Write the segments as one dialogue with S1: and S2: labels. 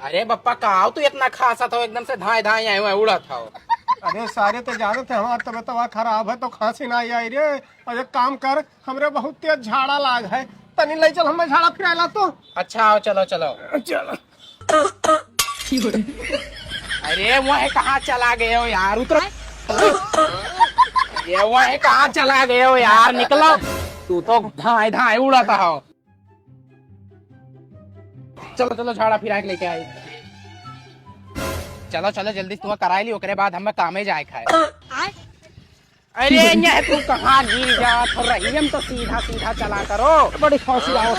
S1: अरे बप्पा कहा तू इतना खासा था एकदम से धाए धाए आए हुए उड़ा था।
S2: अरे सारे तो जानते थे हमारा तबीयत खराब है तो खांसी ना आई रे। और एक काम कर, हमरे बहुत तेज झाड़ा लाग है, तनी ले चल हमें झाड़ा फिराला तो।
S1: अच्छा आओ चलो चलो
S2: चलो।
S1: अरे वह कहाँ चला गए हो यार, उतरो। ये वह कहाँ चला गए हो यार, निकलो। तू तो धाए धाए उड़ाता हो। चलो चलो झाड़ा फिरा के लेके आई। चलो चलो जल्दी तुम्हें कराई ली, ओकरे बाद हमें कामे जाए खाए। अरे ये तू कहाँ गिर जा रही, हम तो सीधा सीधा चला करो।
S2: बड़ी खांसी आओ।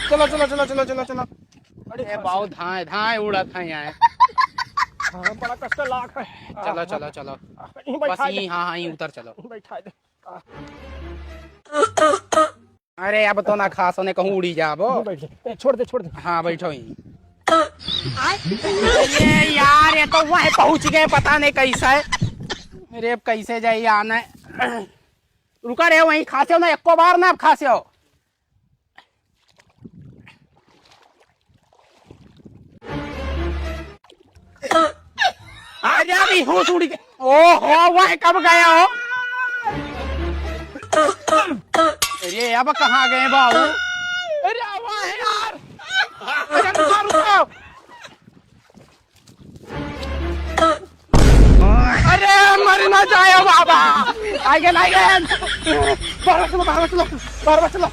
S1: चलो चलो चलो चलो चलो चलो। अरे बहुत धाए धाए उड़ा था यहाँ।
S2: हाँ, बड़ा कष्ट लाग है।
S1: चलो चलो चलो बस यही, हाँ हाँ यहीं उतर चलो।
S2: बैठा दे।
S1: अरे अब तो ना खास होने कहूँ उड़ी जाबो।
S2: छोड़ दे छोड़ दे।
S1: हाँ बैठो ही। ये यार ये तो वह पहुंच गए, पता नहीं कैसा है। अरे अब कैसे जाइए आना है। रुका रहे वहीं खासे हो ना, एको बार ना आप खासे हो। अरे अभी होश उड़ गए। ओहो वह कब गया हो। अरे अब कहाँ गए बाबू। अरे वह यार, अरे रुको रुको। अरे मर ना जाए बाबा। आगे बाहर चलो बाहर चलो बाहर चलो।